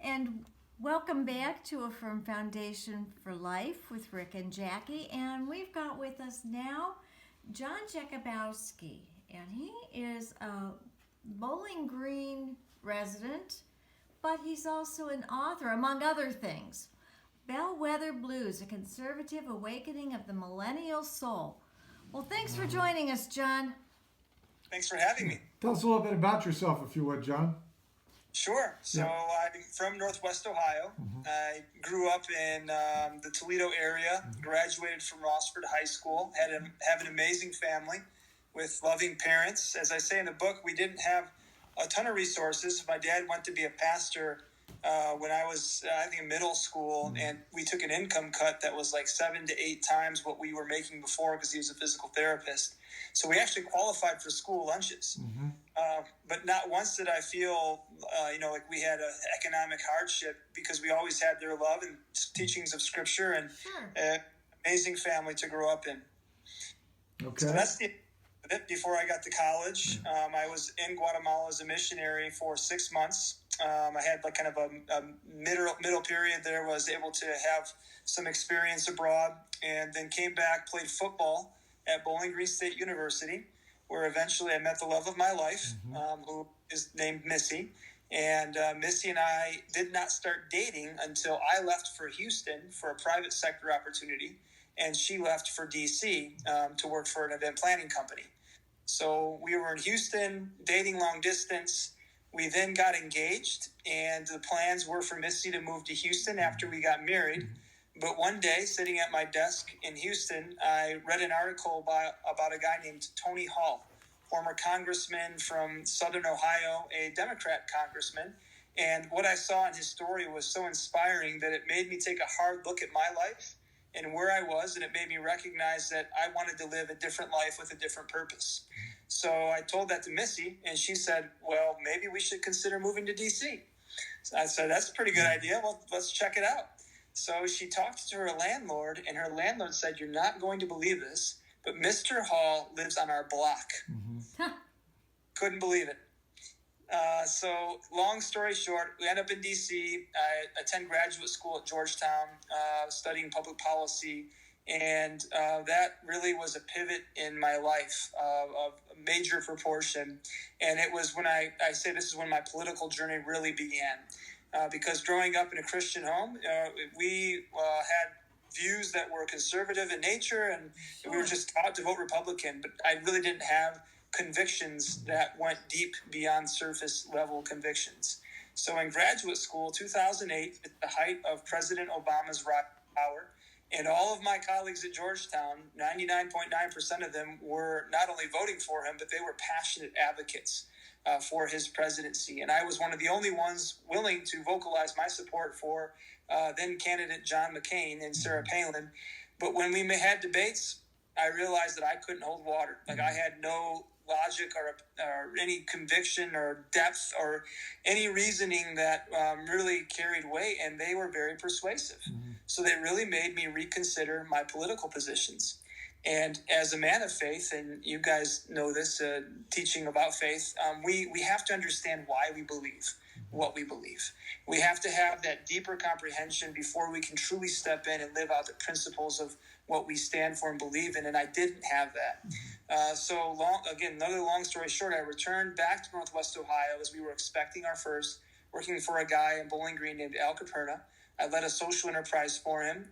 And welcome back to A Firm Foundation for Life with Rick and Jackie. And we've got with us now John Jakubowski. And he is a Bowling Green resident, but he's also an author, among other things. Bellwether Blues, A Conservative Awakening of the Millennial Soul. Well, thanks for joining us, John. Thanks for having me. Tell us a little bit about yourself, if you would, John. Sure. So I'm from Northwest Ohio. I grew up in the Toledo area, graduated from Rossford High School, have an amazing family with loving parents. As I say in the book, we didn't have a ton of resources. My dad went to be a pastor when I was, I think, in middle school, and we took an income cut that was like 7 to 8 times what we were making before because he was a physical therapist. So we actually qualified for school lunches. But not once did I feel, like we had an economic hardship because we always had their love and teachings of Scripture and an amazing family to grow up in. Okay. So that's it. Before I got to college, I was in Guatemala as a missionary for 6 months. I had like kind of a middle period there, was able to have some experience abroad, and then came back, played football at Bowling Green State University, where eventually I met the love of my life, who is named Missy. And Missy and I did not start dating until I left for Houston for a private sector opportunity, and she left for D.C. To work for an event planning company. So we were in Houston, dating long distance. We then got engaged, and the plans were for Missy to move to Houston after we got married. But one day, sitting at my desk in Houston, I read an article about a guy named Tony Hall, former congressman from Southern Ohio, a Democrat congressman. And what I saw in his story was so inspiring that it made me take a hard look at my life and where I was, and it made me recognize that I wanted to live a different life with a different purpose. So I told that to Missy, and she said, well, maybe we should consider moving to D.C. So I said, that's a pretty good idea. Well, let's check it out. So she talked to her landlord, and her landlord said, you're not going to believe this, but Mr. Hall lives on our block. Couldn't believe it. So long story short, we end up in D.C. I attend graduate school at Georgetown, studying public policy, and that really was a pivot in my life of major proportion. And it was when I say this is when my political journey really began. Because growing up in a Christian home, we had views that were conservative in nature, and we were just taught to vote Republican. But I really didn't have convictions that went deep beyond surface level convictions. So in graduate school, 2008, at the height of President Obama's rise to power, and all of my colleagues at Georgetown, 99.9% of them were not only voting for him, but they were passionate advocates for his presidency. And I was one of the only ones willing to vocalize my support for then candidate John McCain and Sarah Palin. But when we had debates, I realized that I couldn't hold water. Like I had no logic or any conviction or depth or any reasoning that really carried weight, and they were very persuasive. So they really made me reconsider my political positions. And as a man of faith, and you guys know this, teaching about faith, we have to understand why we believe what we believe. We have to have that deeper comprehension before we can truly step in and live out the principles of what we stand for and believe in, and I didn't have that. Another long story short, I returned back to Northwest Ohio as we were expecting our first, working for a guy in Bowling Green named Al Caperna. I led a social enterprise for him,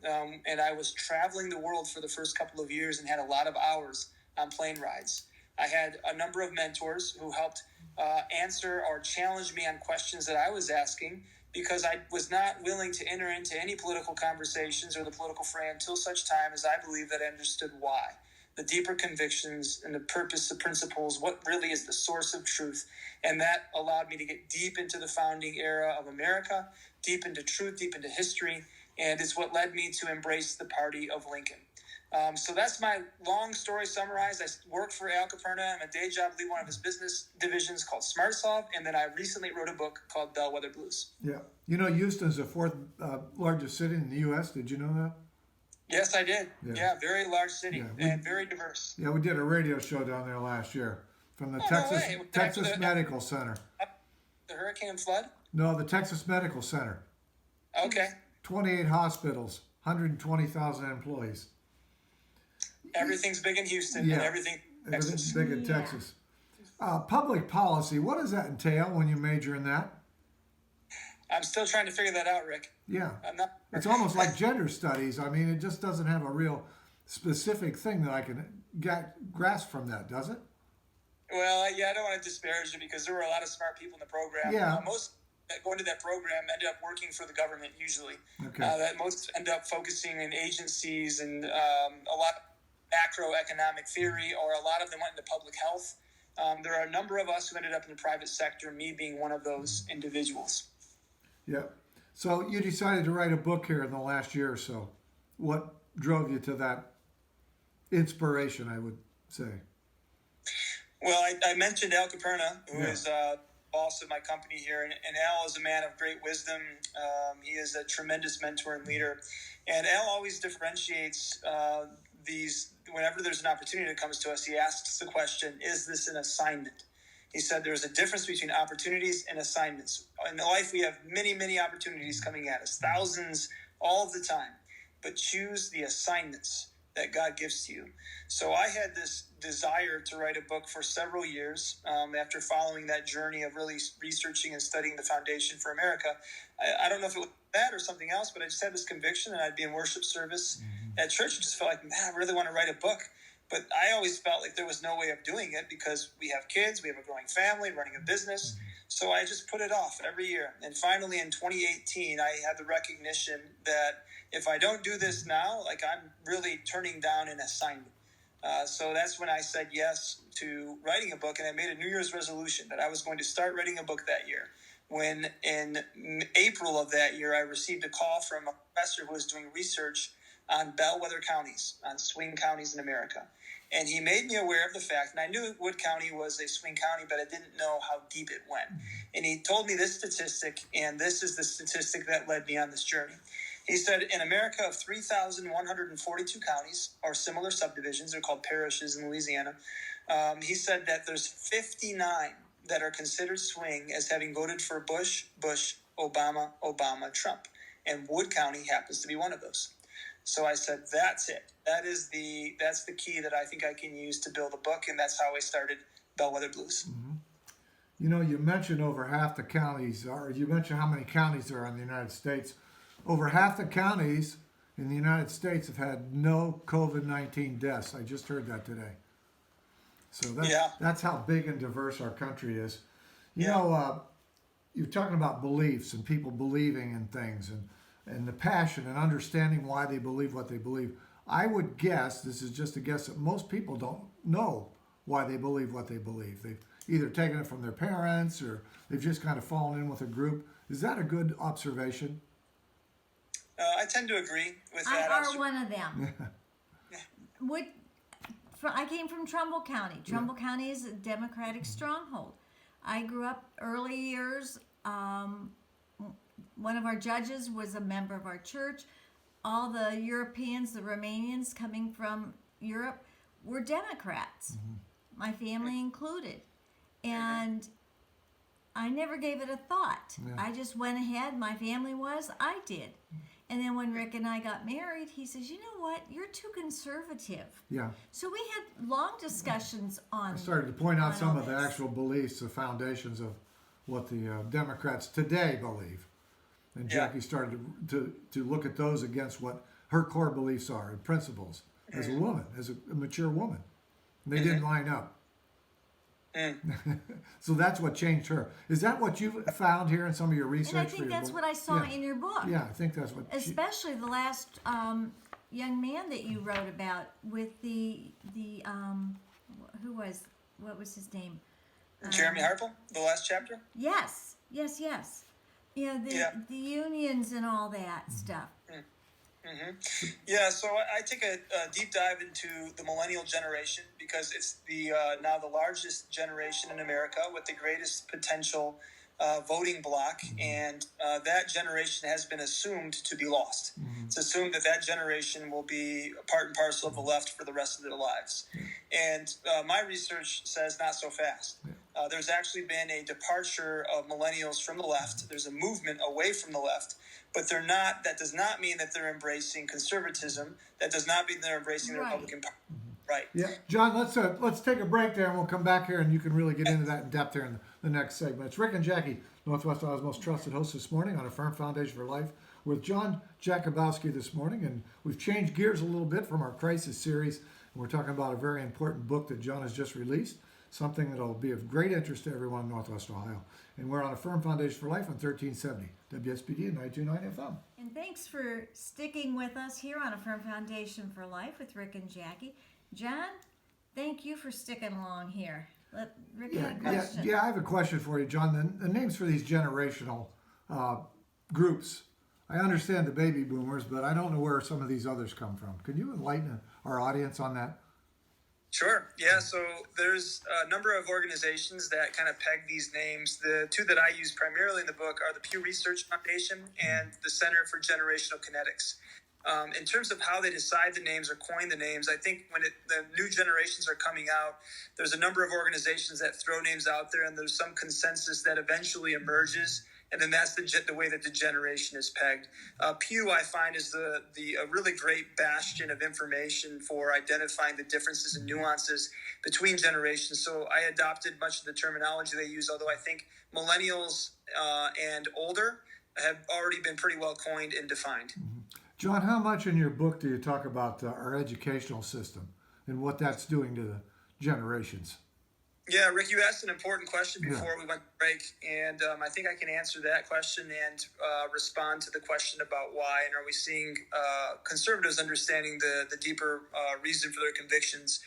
and I was traveling the world for the first couple of years and had a lot of hours on plane rides. I had a number of mentors who helped answer or challenge me on questions that I was asking, because I was not willing to enter into any political conversations or the political fray until such time as I believed that I understood why. The deeper convictions and the purpose, the principles, what really is the source of truth. And that allowed me to get deep into the founding era of America, deep into truth, deep into history, and it's what led me to embrace the party of Lincoln. So that's my long story summarized. I work for Al Caperna. I'm a day job lead one of his business divisions called SmartSolve, and then I recently wrote a book called Bellwether Blues. Yeah. You know, Houston's the fourth largest city in the U.S. Did you know that? Yes, I did. Yeah, very large city and very diverse. Yeah, we did a radio show down there last year from the Texas Medical Center. The hurricane and flood? No, the Texas Medical Center. Okay. 28 hospitals, 120,000 employees. Everything's big in Houston and Yeah. everything in Everything's Texas. big in Yeah. Texas. Public policy, what does that entail when you major in that? I'm still trying to figure that out, Rick. Yeah. I'm not. It's almost like gender studies. I mean, it just doesn't have a real specific thing that I can grasp from that, does it? Well, yeah, I don't want to disparage it because there were a lot of smart people in the program. Yeah. Most that go into that program end up working for the government usually. Okay. That most end up focusing in agencies and a lot of macroeconomic theory, or a lot of them went into public health. There are a number of us who ended up in the private sector, me being one of those individuals. Yeah. So you decided to write a book here in the last year or so. What drove you to that inspiration, I would say? Well, I mentioned Al Caperna, who Yeah. is boss of my company here, and Al is a man of great wisdom. He is a tremendous mentor and leader, and Al always differentiates these. Whenever there's an opportunity that comes to us, he asks the question, "Is this an assignment?" He said there's a difference between opportunities and assignments. In life, we have many, many opportunities coming at us, thousands all the time, but choose the assignments that God gives to you. So I had this desire to write a book for several years after following that journey of really researching and studying the Foundation for America. I don't know if it was that or something else, but I just had this conviction, and I'd be in worship service at church and just felt like, man, I really want to write a book. But I always felt like there was no way of doing it because we have kids, we have a growing family, running a business. So I just put it off every year. And finally in 2018, I had the recognition that if I don't do this now, like I'm really turning down an assignment. So that's when I said yes to writing a book, and I made a New Year's resolution that I was going to start writing a book that year. When in April of that year, I received a call from a professor who was doing research on bellwether counties, on swing counties in America. And he made me aware of the fact, and I knew Wood County was a swing county, but I didn't know how deep it went. And he told me this statistic, and this is the statistic that led me on this journey. He said in America of 3,142 counties, or similar subdivisions, they're called parishes in Louisiana, he said that there's 59 that are considered swing as having voted for Bush, Obama, Trump. And Wood County happens to be one of those. So I said, that's it. That's the key that I think I can use to build a book, and that's how I started Bellwether Blues. Mm-hmm. You know, you mentioned over half the counties, or you mentioned how many counties there are in the United States. Over half the counties in the United States have had no COVID-19 deaths. I just heard that today. So that's how big and diverse our country is. You know, you're talking about beliefs and people believing in things and the passion and understanding why they believe what they believe. I would guess, this is just a guess, that most people don't know why they believe what they believe. They've either taken it from their parents or they've just kind of fallen in with a group. Is that a good observation? I tend to agree with that. I are one of them. I came from Trumbull County. Trumbull County is a Democratic stronghold. I grew up early years. One of our judges was a member of our church. All the Europeans, the Romanians coming from Europe, were Democrats, my family included. And I never gave it a thought. Yeah. I just went ahead. My family was. I did. And then when Rick and I got married, he says, you know what? You're too conservative. Yeah. So we had long discussions on I started to point out on some all of the this. actual beliefs, the foundations of what the Democrats today believe. And Jackie started to look at those against what her core beliefs are and principles as a woman, as a mature woman. And they didn't line up. So that's what changed her. Is that what you found here in some of your research? And I think that's what I saw in your book. Yeah, I think that's what. Especially the last young man that you wrote about with the what was his name? Jeremy Harple, the last chapter? Yes. Yeah, the unions and all that stuff. Yeah, so I take a deep dive into the millennial generation because it's the now the largest generation in America with the greatest potential voting bloc, and that generation has been assumed to be lost. It's assumed that generation will be part and parcel of the left for the rest of their lives. And my research says not so fast. There's actually been a departure of millennials from the left. There's a movement away from the left, but they're not. That does not mean that they're embracing conservatism. That does not mean they're embracing the Republican Party. Right. Yeah, John. Let's take a break there, and we'll come back here, and you can really get into that in depth here in the next segment. It's Rick and Jackie, Northwest Ohio's most trusted hosts this morning on A Firm Foundation for Life with John Jakubowski this morning, and we've changed gears a little bit from our crisis series, and we're talking about a very important book that John has just released, something that will be of great interest to everyone in Northwest Ohio. And we're on A Firm Foundation for Life on 1370 WSBD and 929 FM. And thanks for sticking with us here on A Firm Foundation for Life with Rick and Jackie. John, thank you for sticking along here. Rick had a question. Yeah, I have a question for you, John. The names for these generational groups, I understand the baby boomers, but I don't know where some of these others come from. Can you enlighten our audience on that? Sure. Yeah. So there's a number of organizations that kind of peg these names. The two that I use primarily in the book are the Pew Research Foundation and the Center for Generational Kinetics. In terms of how they decide the names or coin the names, I think when the new generations are coming out, there's a number of organizations that throw names out there, and there's some consensus that eventually emerges. And then that's the way that the generation is pegged. Pew, I find, is a really great bastion of information for identifying the differences and nuances between generations. So I adopted much of the terminology they use, although I think millennials and older have already been pretty well coined and defined. John, how much in your book do you talk about our educational system and what that's doing to the generations? Yeah, Rick, you asked an important question before we went to break, and I think I can answer that question and respond to the question about why, and are we seeing conservatives understanding the deeper reason for their convictions.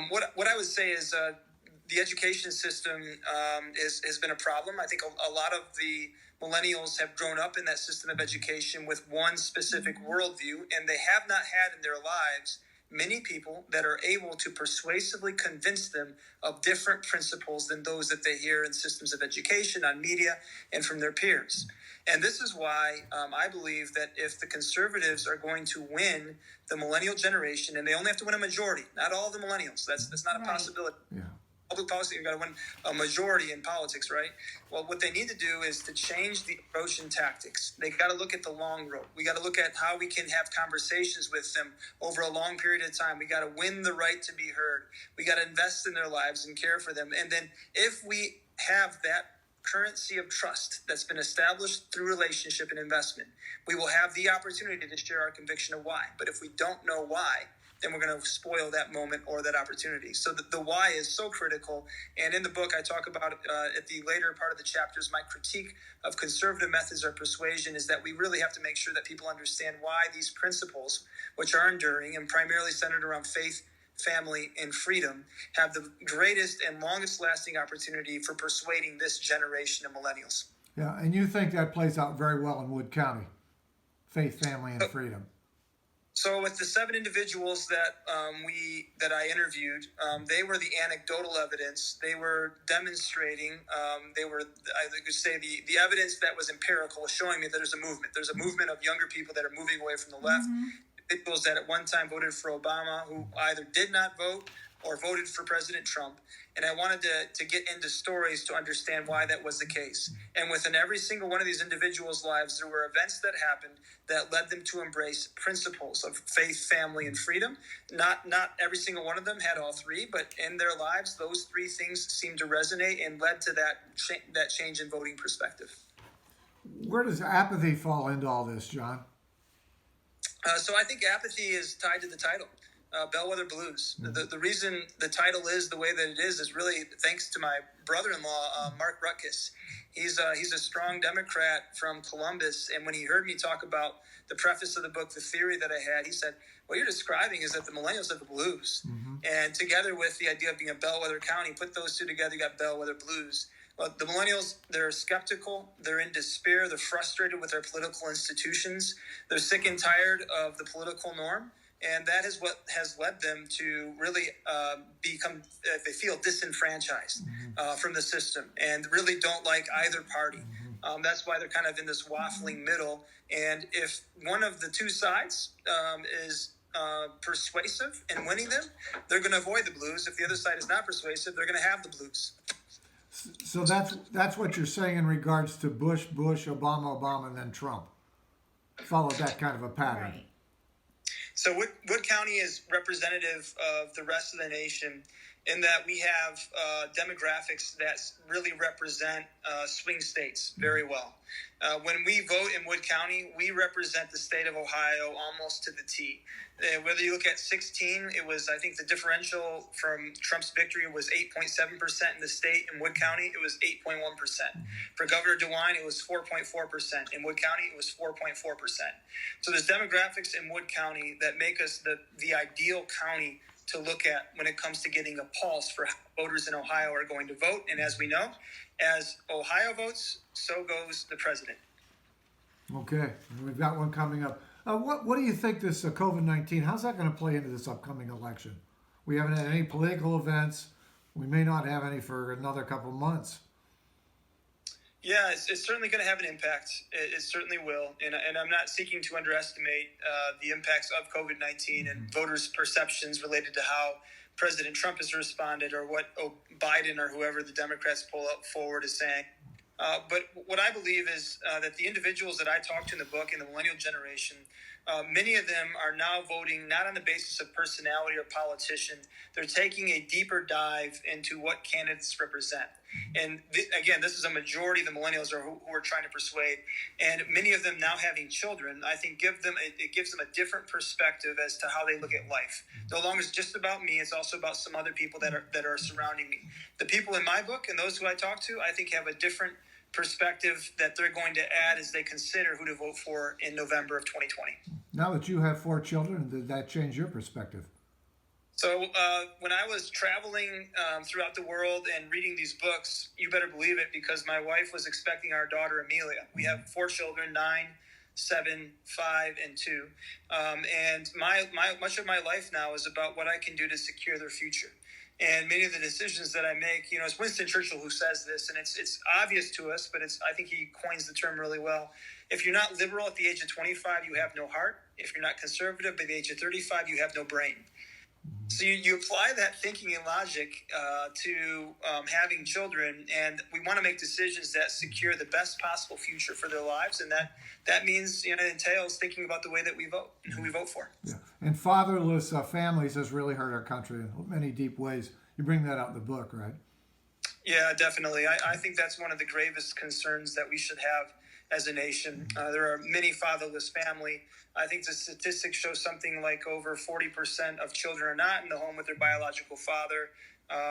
What I would say is the education system has been a problem. I think a lot of the millennials have grown up in that system of education with one specific worldview, and they have not had in their lives many people that are able to persuasively convince them of different principles than those that they hear in systems of education, on media, and from their peers. And this is why I believe that if the conservatives are going to win the millennial generation, and they only have to win a majority, not all of the millennials, that's not a possibility. Yeah. Public policy, you've got to win a majority in politics, right? Well, what they need to do is to change the approach and tactics. They got to look at the long road. We got to look at how we can have conversations with them over a long period of time. We got to win the right to be heard. We got to invest in their lives and care for them. And then if we have that currency of trust that's been established through relationship and investment, we will have the opportunity to share our conviction of why. But if we don't know why, then we're going to spoil that moment or that opportunity. So the why is so critical. And in the book, I talk about at the later part of the chapters, my critique of conservative methods of persuasion is that we really have to make sure that people understand why these principles, which are enduring and primarily centered around faith, family, and freedom, have the greatest and longest lasting opportunity for persuading this generation of millennials. Yeah, and you think that plays out very well in Wood County, faith, family, and freedom. So with the 7 individuals that I interviewed, they were the anecdotal evidence. They were demonstrating. They were, I could say, the evidence that was empirical was showing me that there's a movement. There's a movement of younger people that are moving away from the left. Individuals that at one time voted for Obama who either did not vote or voted for President Trump. And I wanted to get into stories to understand why that was the case. And within every single one of these individuals' lives, there were events that happened that led them to embrace principles of faith, family, and freedom. Not every single one of them had all three, but in their lives, those 3 things seemed to resonate and led to that change in voting perspective. Where does apathy fall into all this, John? So I think apathy is tied to the title. Bellwether Blues. The reason the title is the way that it is really thanks to my brother-in-law, Mark Rutgers. He's a strong Democrat from Columbus, and when he heard me talk about the preface of the book, the theory that I had, he said, what you're describing is that the millennials have the blues. And together with the idea of being a bellwether county, put those two together, you got Bellwether Blues. Well, the millennials, they're skeptical, they're in despair, they're frustrated with our political institutions, they're sick and tired of the political norm. And that is what has led them to really become, they feel disenfranchised from the system and really don't like either party. That's why they're kind of in this waffling middle. And if one of the two sides is persuasive in winning them, they're going to avoid the blues. If the other side is not persuasive, they're going to have the blues. So that's what you're saying in regards to Bush, Obama, and then Trump. Followed that kind of a pattern. Right. So Wood County is representative of the rest of the nation in that we have demographics that really represent swing states very well. When we vote in Wood County, we represent the state of Ohio almost to the T. Whether you look at 16, it was, I think the differential from Trump's victory was 8.7% in the state. In Wood County, it was 8.1%. For Governor DeWine, it was 4.4%. In Wood County, it was 4.4%. So there's demographics in Wood County that make us the ideal county to look at when it comes to getting a pulse for how voters in Ohio are going to vote. And as we know, as Ohio votes, so goes the president. Okay, we've got one coming up. What do you think this COVID-19, how's that going to play into this upcoming election? We haven't had any political events. We may not have any for another couple of months. Yeah, it's certainly going to have an impact. It certainly will. And I'm not seeking to underestimate the impacts of COVID-19 and voters' perceptions related to how President Trump has responded or what Biden or whoever the Democrats pull up forward is saying. But what I believe is that the individuals that I talked to in the book in the millennial generation, many of them are now voting not on the basis of personality or politician. They're taking a deeper dive into what candidates represent. And again, this is a majority of the millennials who are trying to persuade. And many of them now having children, I think it gives them a different perspective as to how they look at life. No longer it's just about me, it's also about some other people that are surrounding me. The people in my book and those who I talk to, I think have a different perspective that they're going to add as they consider who to vote for in November of 2020. Now that you have 4 children, did that change your perspective? So when I was traveling throughout the world and reading these books, you better believe it, because my wife was expecting our daughter Amelia. We have 4 children, 9, 7, 5, and 2. And much of my life now is about what I can do to secure their future. And many of the decisions that I make, it's Winston Churchill who says this, and it's obvious to us, but I think he coins the term really well. If you're not liberal at the age of 25, you have no heart. If you're not conservative by the age of 35, you have no brain. So you apply that thinking and logic to having children, and we want to make decisions that secure the best possible future for their lives, and that means it entails thinking about the way that we vote and who we vote for. Yeah, and fatherless families has really hurt our country in many deep ways. You bring that out in the book, right? Yeah, definitely. I think that's one of the gravest concerns that we should have as a nation. There are many fatherless families. I think the statistics show something like over 40% of children are not in the home with their biological father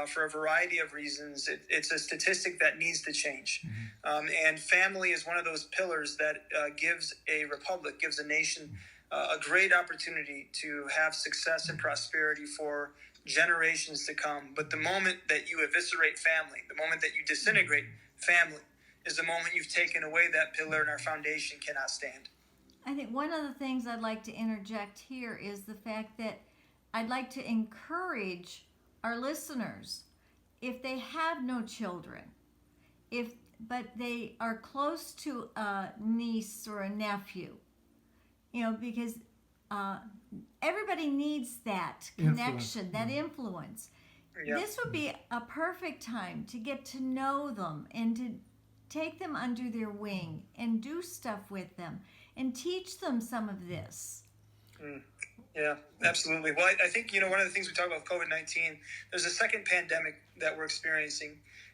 for a variety of reasons. It's a statistic that needs to change. And family is one of those pillars that gives a republic, gives a nation a great opportunity to have success and prosperity for generations to come. But the moment that you eviscerate family, the moment that you disintegrate family, is the moment you've taken away that pillar and our foundation cannot stand. I think one of the things I'd like to interject here is the fact that I'd like to encourage our listeners, if they have no children, but they are close to a niece or a nephew, because everybody needs that connection, that influence. Yep. This would be a perfect time to get to know them and to take them under their wing and do stuff with them and teach them some of this. Yeah, absolutely. Well, I think, one of the things we talk about with COVID-19, there's a second pandemic that we're experiencing,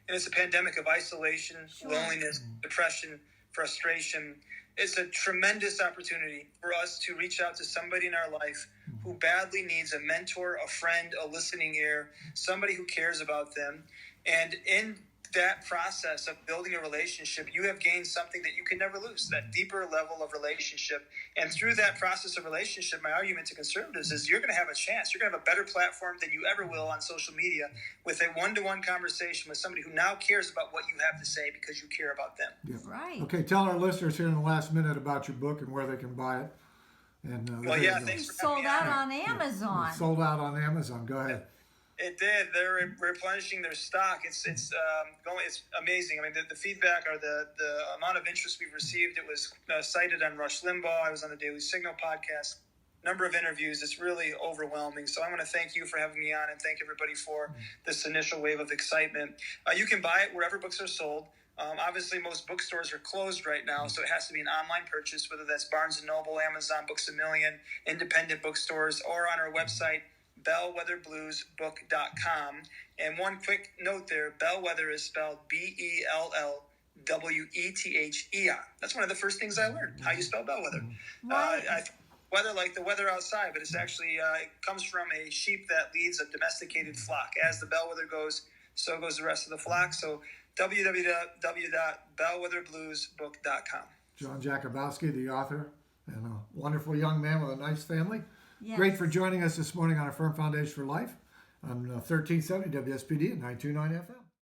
and it's a pandemic of isolation, loneliness, depression, frustration. It's a tremendous opportunity for us to reach out to somebody in our life who badly needs a mentor, a friend, a listening ear, somebody who cares about them. And in that process of building a relationship, you have gained something that you can never lose, that deeper level of relationship. And through that process of relationship, my argument to conservatives is you're going to have a chance. You're going to have a better platform than you ever will on social media with a one-to-one conversation with somebody who now cares about what you have to say because you care about them. Yeah. Right. Okay, tell our listeners here in the last minute about your book and where they can buy it. And thanks for sold out on Amazon. It's sold out on Amazon. Go ahead. It did. They're replenishing their stock. It's amazing. I mean, the feedback or the amount of interest we've received. It was cited on Rush Limbaugh. I was on the Daily Signal podcast. number of interviews, it's really overwhelming. So I want to thank you for having me on, and thank everybody for this initial wave of excitement. You can buy it wherever books are sold. Obviously, most bookstores are closed right now, so it has to be an online purchase, whether that's Barnes & Noble, Amazon, Books A Million, independent bookstores, or on our website, bellwetherbluesbook.com. And one quick note there, Bellwether is spelled Bellwether. That's one of the first things I learned, how you spell Bellwether. Right. Weather like the weather outside, but it's actually, it comes from a sheep that leads a domesticated flock. As the bellwether goes, so goes the rest of the flock. So www.bellwetherbluesbook.com. John Jakubowski, the author, and a wonderful young man with a nice family. Yes. Great for joining us this morning on A Firm Foundation for Life on 1370 WSPD and 929 FM.